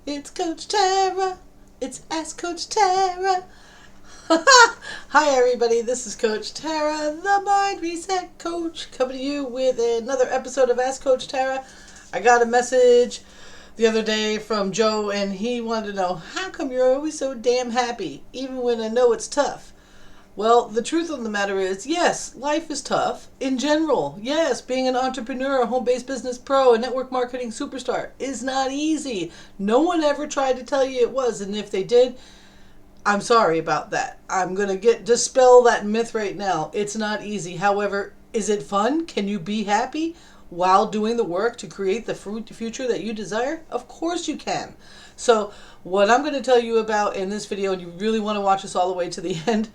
It's Coach Tara. It's Ask Coach Tara. Hi everybody, this is Coach Tara, the Mind Reset Coach, coming to you with another episode of Ask Coach Tara. I got a message the other day from Joe, and he wanted to know, how come you're always so damn happy, even when I know it's tough? Well, the truth of the matter is, yes, life is tough in general. Yes, being an entrepreneur, a home-based business pro, a network marketing superstar is not easy. No one ever tried to tell you it was, and if they did, I'm sorry about that. I'm going to dispel that myth right now. It's not easy. However, is it fun? Can you be happy while doing the work to create the future that you desire? Of course you can. So what I'm going to tell you about in this video, and you really want to watch this all the way to the end,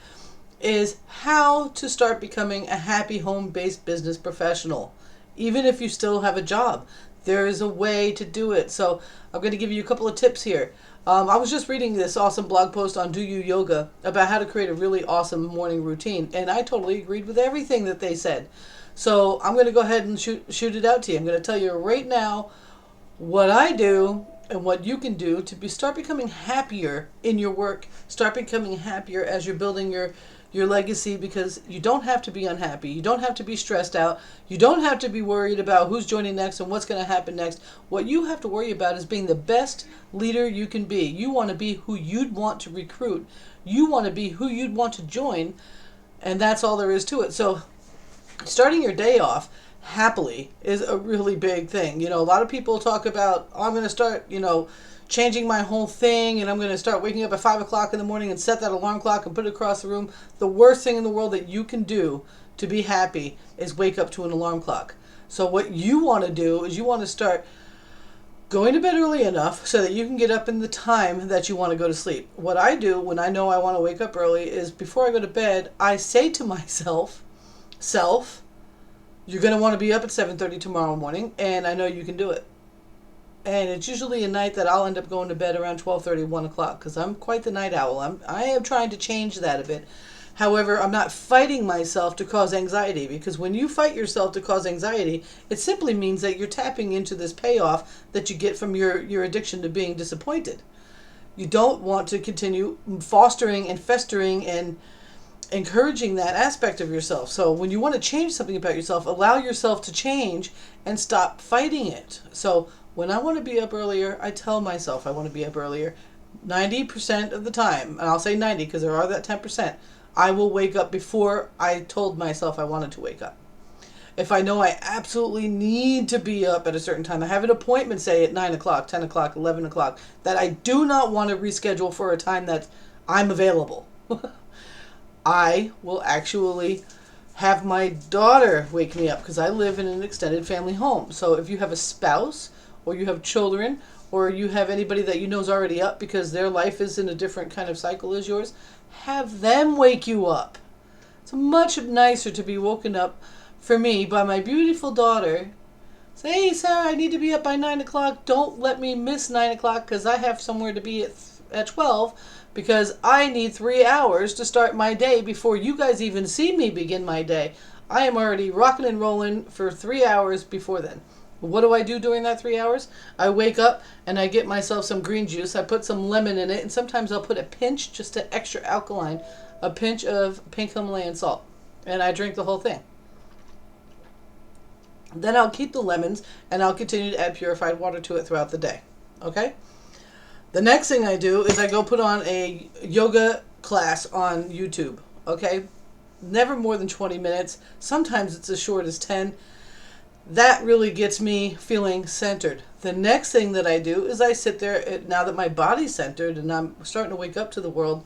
is how to start becoming a happy home-based business professional. Even if you still have a job, there is a way to do it. So I'm going to give you a couple of tips here. I was just reading this awesome blog post on Do You Yoga about how to create a really awesome morning routine, and I totally agreed with everything that they said. So I'm going to go ahead and shoot it out to you. I'm going to tell you right now what I do and what you can do to start becoming happier in your work. Start becoming happier as you're building your legacy, because you don't have to be unhappy. You don't have to be stressed out. You don't have to be worried about who's joining next and what's going to happen next. What you have to worry about is being the best leader you can be. You want to be who you'd want to recruit. You want to be who you'd want to join, and that's all there is to it. So starting your day off happily is a really big thing. A lot of people talk about, oh, I'm going to start, changing my whole thing, and I'm going to start waking up at 5 o'clock in the morning and set that alarm clock and put it across the room. The worst thing in the world that you can do to be happy is wake up to an alarm clock. So what you want to do is you want to start going to bed early enough so that you can get up in the time that you want to go to sleep. What I do when I know I want to wake up early is, before I go to bed, I say to myself, you're going to want to be up at 7:30 tomorrow morning, and I know you can do it. And it's usually a night that I'll end up going to bed around 12:30, 1 o'clock, because I'm quite the night owl. I am trying to change that a bit. However, I'm not fighting myself to cause anxiety, because when you fight yourself to cause anxiety, it simply means that you're tapping into this payoff that you get from your addiction to being disappointed. You don't want to continue fostering and festering and encouraging that aspect of yourself. So when you want to change something about yourself, allow yourself to change and stop fighting it. So when I want to be up earlier, I tell myself I want to be up earlier. 90% of the time, and I'll say 90 because there are that 10%, I will wake up before I told myself I wanted to wake up. If I know I absolutely need to be up at a certain time, I have an appointment, say at 9 o'clock, 10 o'clock, 11 o'clock, that I do not want to reschedule for a time that I'm available, I will actually have my daughter wake me up, because I live in an extended family home. So if you have a spouse, or you have children, or you have anybody that you know is already up because their life is in a different kind of cycle as yours, have them wake you up. It's much nicer to be woken up, for me, by my beautiful daughter. Say, hey, Sarah, I need to be up by 9 o'clock. Don't let me miss 9 o'clock, because I have somewhere to be at 12, because I need 3 hours to start my day before you guys even see me begin my day. I am already rocking and rolling for 3 hours before then. What do I do during that 3 hours? I wake up and I get myself some green juice. I put some lemon in it, and sometimes I'll put a pinch, just an extra alkaline, a pinch of pink Himalayan salt, and I drink the whole thing. Then I'll keep the lemons, and I'll continue to add purified water to it throughout the day. Okay? The next thing I do is I go put on a yoga class on YouTube. Okay? Never more than 20 minutes. Sometimes it's as short as 10. That really gets me feeling centered. The next thing that I do is I sit there, now that my body's centered and I'm starting to wake up to the world,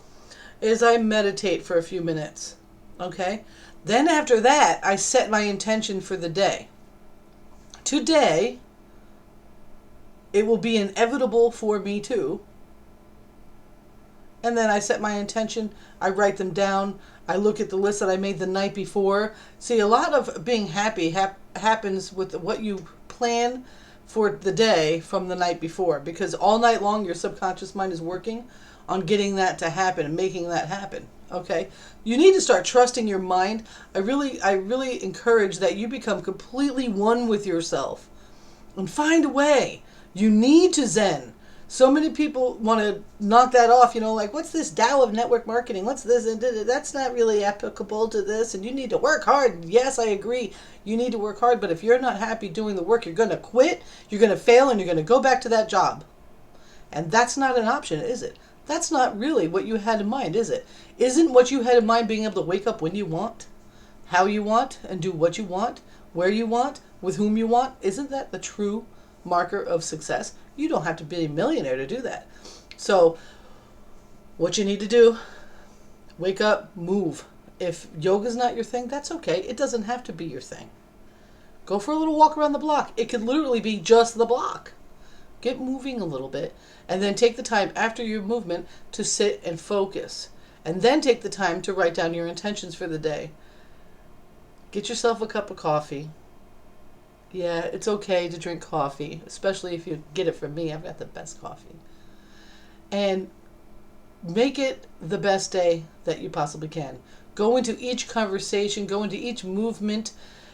is I meditate for a few minutes. Okay? Then after that, I set my intention for the day. Today, it will be inevitable for me too. And then I set my intention, I write them down, I look at the list that I made the night before. See, a lot of being happy happens with what you plan for the day from the night before, because all night long your subconscious mind is working on getting that to happen and making that happen. Okay? You need to start trusting your mind. I really encourage that you become completely one with yourself and find a way. You need to Zen. So many people want to knock that off, like, what's this Tao of network marketing? What's this? And that's not really applicable to this. And you need to work hard. Yes, I agree. You need to work hard. But if you're not happy doing the work, you're going to quit, you're going to fail, and you're going to go back to that job. And that's not an option, is it? That's not really what you had in mind, is it? Isn't what you had in mind being able to wake up when you want, how you want, and do what you want, where you want, with whom you want? Isn't that the true marker of success? You don't have to be a millionaire to do that. So what you need to do, wake up, move. If yoga's not your thing, that's okay. It doesn't have to be your thing. Go for a little walk around the block. It could literally be just the block. Get moving a little bit, and then take the time after your movement to sit and focus. And then take the time to write down your intentions for the day. Get yourself a cup of coffee. Yeah, it's okay to drink coffee, especially if you get it from me. I've got the best coffee. And make it the best day that you possibly can. Go into each conversation, go into each movement,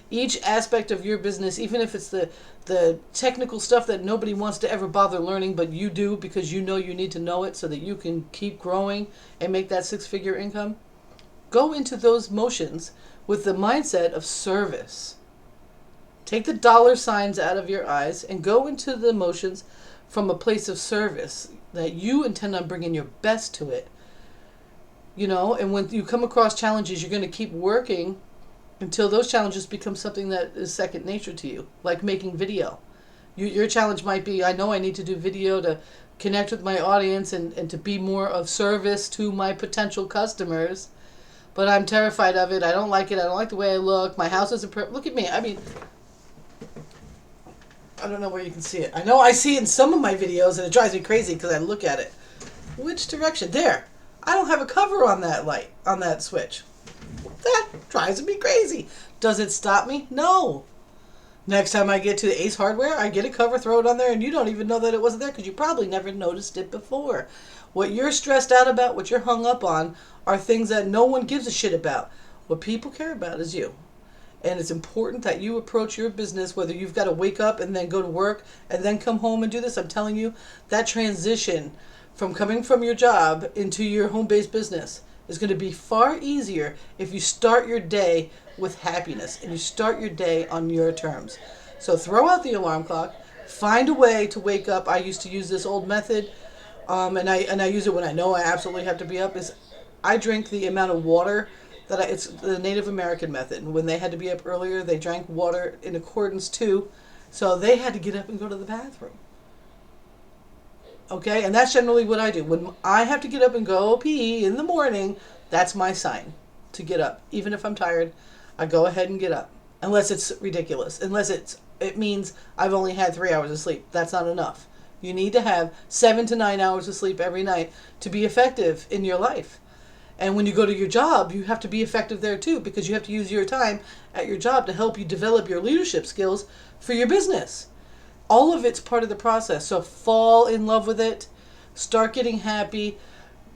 each aspect of your business, even if it's the technical stuff that nobody wants to ever bother learning, but you do because you know you need to know it so that you can keep growing and make that 6-figure income. Go into those motions with the mindset of service. Take the dollar signs out of your eyes and go into the motions from a place of service that you intend on bringing your best to it. And when you come across challenges, you're going to keep working until those challenges become something that is second nature to you, like making video. Your challenge might be, I know I need to do video to connect with my audience and to be more of service to my potential customers, but I'm terrified of it. I don't like it. I don't like the way I look. My house isn't perfect. Look at me. I don't know where you can see it. I know I see it in some of my videos, and it drives me crazy because I look at it. Which direction? There. I don't have a cover on that light, on that switch. That drives me crazy. Does it stop me? No. Next time I get to Ace Hardware, I get a cover, throw it on there, and you don't even know that it wasn't there because you probably never noticed it before. What you're stressed out about, what you're hung up on, are things that no one gives a shit about. What people care about is you. And it's important that you approach your business, whether you've got to wake up and then go to work and then come home and do this. I'm telling you, that transition from coming from your job into your home-based business is going to be far easier if you start your day with happiness and you start your day on your terms. So throw out the alarm clock, find a way to wake up. I used to use this old method, and I use it when I know I absolutely have to be up, is I drink the amount of water it's the Native American method. And when they had to be up earlier, they drank water in accordance to, so they had to get up and go to the bathroom. Okay, and that's generally what I do. When I have to get up and go pee in the morning, that's my sign to get up. Even if I'm tired, I go ahead and get up. Unless it's ridiculous. Unless it means I've only had 3 hours of sleep. That's not enough. You need to have 7 to 9 hours of sleep every night to be effective in your life. And when you go to your job, you have to be effective there too, because you have to use your time at your job to help you develop your leadership skills for your business. All of it's part of the process. So fall in love with it. Start getting happy.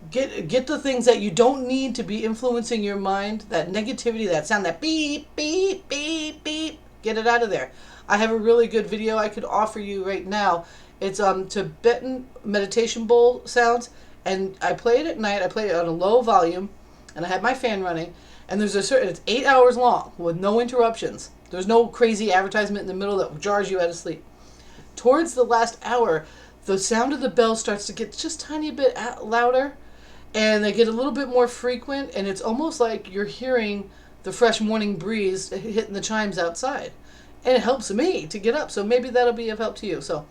Get the things that you don't need to be influencing your mind, that negativity, that sound, that beep, beep, beep, beep. Get it out of there. I have a really good video I could offer you right now. It's Tibetan meditation bowl sounds. And I play it at night. I play it on a low volume, and I have my fan running. And it's 8 hours long with no interruptions. There's no crazy advertisement in the middle that jars you out of sleep. Towards the last hour, the sound of the bell starts to get just a tiny bit louder, and they get a little bit more frequent, and it's almost like you're hearing the fresh morning breeze hitting the chimes outside. And it helps me to get up, so maybe that'll be of help to you. So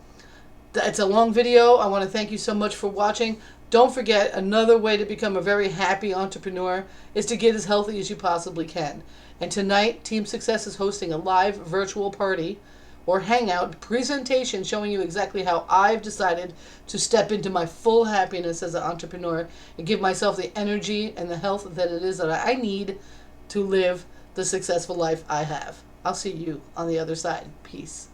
it's a long video. I want to thank you so much for watching. Don't forget, another way to become a very happy entrepreneur is to get as healthy as you possibly can. And tonight, Team Success is hosting a live virtual party or hangout presentation showing you exactly how I've decided to step into my full happiness as an entrepreneur and give myself the energy and the health that it is that I need to live the successful life I have. I'll see you on the other side. Peace.